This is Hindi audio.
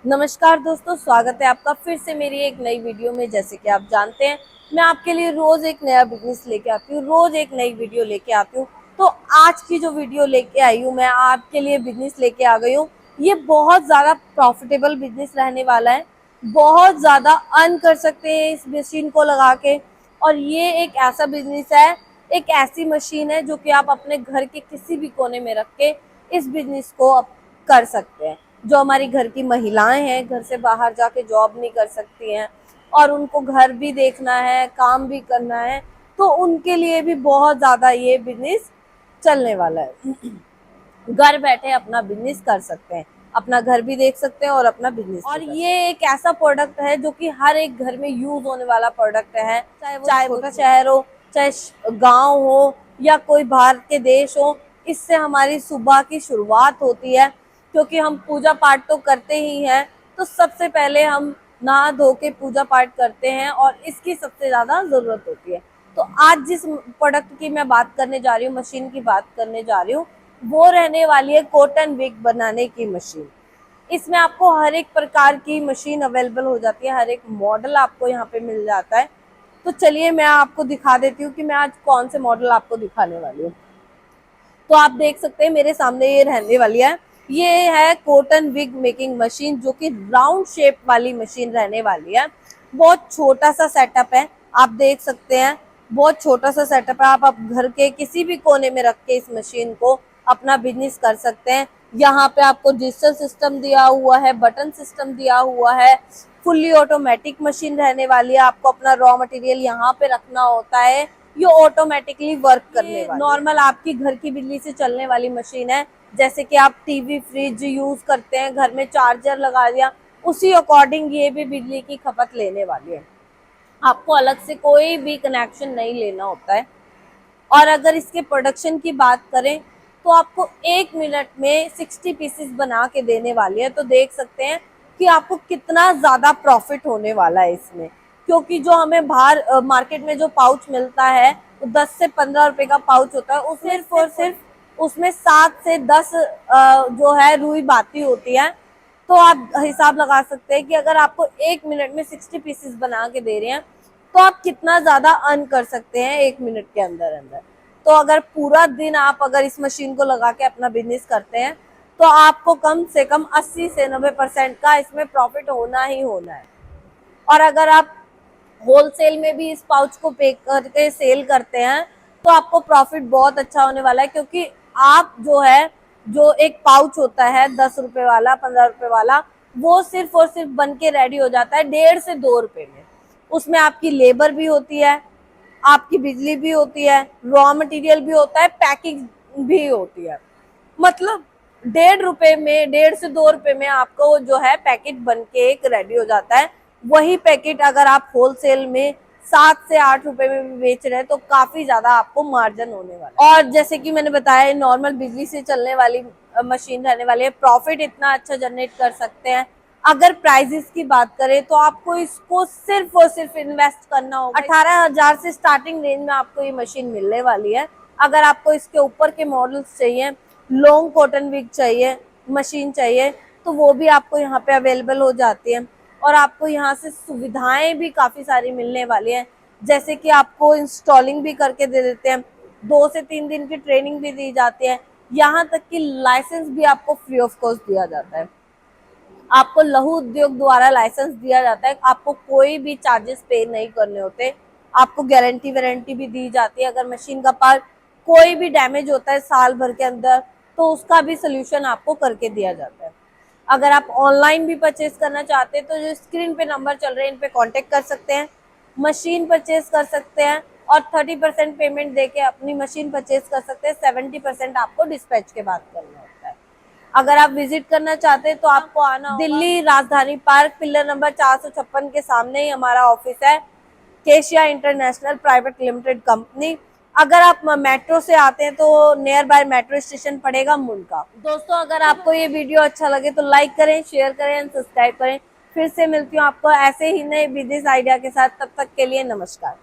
नमस्कार दोस्तों, स्वागत है आपका फिर से मेरी एक नई वीडियो में। जैसे कि आप जानते हैं, मैं आपके लिए रोज एक नया बिजनेस लेके आती हूँ, रोज एक नई वीडियो लेके आती हूँ। तो आज की जो वीडियो लेके आई हूँ, मैं आपके लिए बिजनेस लेके आ गई हूँ। ये बहुत ज़्यादा प्रॉफिटेबल बिजनेस रहने वाला है। बहुत ज़्यादा अर्न कर सकते हैं इस मशीन को लगा के। और ये एक ऐसा बिजनेस है, एक ऐसी मशीन है जो कि आप अपने घर के किसी भी कोने में रख के इस बिजनेस को कर सकते हैं। जो हमारी घर की महिलाएं हैं, घर से बाहर जाके जॉब नहीं कर सकती हैं और उनको घर भी देखना है, काम भी करना है, तो उनके लिए भी बहुत ज़्यादा ये बिजनेस चलने वाला है। घर बैठे अपना बिजनेस कर सकते हैं, अपना घर भी देख सकते हैं और अपना बिजनेस। और ये एक ऐसा प्रोडक्ट है जो कि हर एक घर में यूज होने वाला प्रोडक्ट है, चाहे वो छोटा शहर हो, चाहे गांव हो या कोई बाहर के देश हो। इससे हमारी सुबह की शुरुआत होती है, क्योंकि हम पूजा पाठ तो करते ही हैं। तो सबसे पहले हम नहा धो के पूजा पाठ करते हैं और इसकी सबसे ज्यादा जरूरत होती है। तो आज जिस प्रोडक्ट की मैं बात करने जा रही हूँ, मशीन की बात करने जा रही हूँ, वो रहने वाली है कॉटन विग बनाने की मशीन। इसमें आपको हर एक प्रकार की मशीन अवेलेबल हो जाती है, हर एक मॉडल आपको यहाँ पे मिल जाता है। तो चलिए मैं आपको दिखा देती हूँ कि मैं आज कौन से मॉडल आपको दिखाने वाली हूँ। तो आप देख सकते हैं मेरे सामने ये रहने वाली है। ये है कॉटन विग मेकिंग मशीन, जो कि राउंड शेप वाली मशीन रहने वाली है। बहुत छोटा सा सेटअप है, आप देख सकते हैं। बहुत छोटा सा सेटअप है, आप घर के किसी भी कोने में रख के इस मशीन को अपना बिजनेस कर सकते हैं। यहाँ पे आपको डिजिटल सिस्टम दिया हुआ है, बटन सिस्टम दिया हुआ है, फुल्ली ऑटोमेटिक मशीन रहने वाली है। आपको अपना रॉ मटेरियल यहाँ पे रखना होता है, ये ऑटोमेटिकली वर्क करने वाली। नॉर्मल आपकी घर की बिजली से चलने वाली मशीन है। जैसे कि आप टीवी फ्रिज यूज करते हैं, घर में चार्जर लगा दिया, उसी अकॉर्डिंग ये भी बिजली की खपत लेने वाली है। आपको अलग से कोई भी कनेक्शन नहीं लेना होता है। और अगर इसके प्रोडक्शन की बात करें तो आपको 1 मिनट में 60 पीसेस बना के देने वाली है। तो देख सकते हैं कि आपको कितना ज़्यादा प्रॉफिट होने वाला है इसमें। क्योंकि जो हमें बाहर मार्केट में जो पाउच मिलता है वो 10 से 15 रुपए का पाउच होता है, उसमें सिर्फ और सिर्फ उसमें 7 से 10 जो है रुई बाती होती है। तो आप हिसाब लगा सकते हैं कि अगर आपको 1 मिनट में 60 पीसेस बना के दे रहे हैं तो आप कितना ज्यादा अर्न कर सकते हैं 1 मिनट के अंदर अंदर। तो अगर पूरा दिन आप अगर इस मशीन को लगा के अपना बिजनेस करते हैं तो आपको कम से कम 80 से 90% का इसमें प्रॉफिट होना ही होना है। और अगर आप होलसेल में भी इस पाउच को पैक करके सेल करते हैं तो आपको प्रॉफिट बहुत अच्छा होने वाला है। क्योंकि आप जो है, जो एक पाउच होता है 10 रुपए वाला, 15 रुपए वाला, वो सिर्फ और सिर्फ बन के रेडी हो जाता है 1.5 से 2 रुपए में। उसमें आपकी लेबर भी होती है, आपकी बिजली भी होती है, रॉ मटेरियल भी होता है, पैकिंग भी होती है। मतलब 1.5 रुपए में, 1.5 से 2 रुपए में आपको जो है पैकेट बन के एक रेडी हो जाता है। वही पैकेट अगर आप होलसेल में 7 से 8 रुपए में भी बेच रहे हैं तो काफी ज्यादा आपको मार्जिन होने वाला है। और जैसे कि मैंने बताया, नॉर्मल बिजली से चलने वाली मशीन रहने वाली है, प्रॉफिट इतना अच्छा जनरेट कर सकते हैं। अगर प्राइजेस की बात करें तो आपको इसको सिर्फ और सिर्फ इन्वेस्ट करना होगा। 18,000 से स्टार्टिंग रेंज में आपको ये मशीन मिलने वाली है। अगर आपको इसके ऊपर के मॉडल्स चाहिए, लॉन्ग कॉटन विग चाहिए, मशीन चाहिए, तो वो भी आपको यहाँ पे अवेलेबल हो जाती है। और आपको यहाँ से सुविधाएं भी काफी सारी मिलने वाली हैं। जैसे कि आपको इंस्टॉलिंग भी करके दे देते हैं, 2 से 3 दिन की ट्रेनिंग भी दी जाती है, यहाँ तक कि लाइसेंस भी आपको फ्री ऑफ कॉस्ट दिया जाता है। आपको लघु उद्योग द्वारा लाइसेंस दिया जाता है, आपको कोई भी चार्जेस पे नहीं करने होते। आपको गारंटी वारंटी भी दी जाती है। अगर मशीन का पार्ट कोई भी डैमेज होता है साल भर के अंदर तो उसका भी सोल्यूशन आपको करके दिया जाता है। अगर आप ऑनलाइन भी परचेज करना चाहते हैं तो जो स्क्रीन पे नंबर चल रहे हैं, इन पे कांटेक्ट कर सकते हैं, मशीन परचेज कर सकते हैं और 30% पेमेंट देके अपनी मशीन परचेज कर सकते हैं। 70% आपको डिस्पैच के बाद करना होता है। अगर आप विजिट करना चाहते हैं तो आपको आना होगा दिल्ली राजधानी पार्क, पिलर नंबर 456 के सामने ही हमारा ऑफिस है, केशिया इंटरनेशनल प्राइवेट लिमिटेड कंपनी। अगर आप मेट्रो से आते हैं तो नियर बाय मेट्रो स्टेशन पड़ेगा मुनका। दोस्तों, अगर आपको ये वीडियो अच्छा लगे तो लाइक करें, शेयर करें एंड सब्सक्राइब करें। फिर से मिलती हूँ आपको ऐसे ही नए बिजनेस आइडिया के साथ। तब तक के लिए नमस्कार।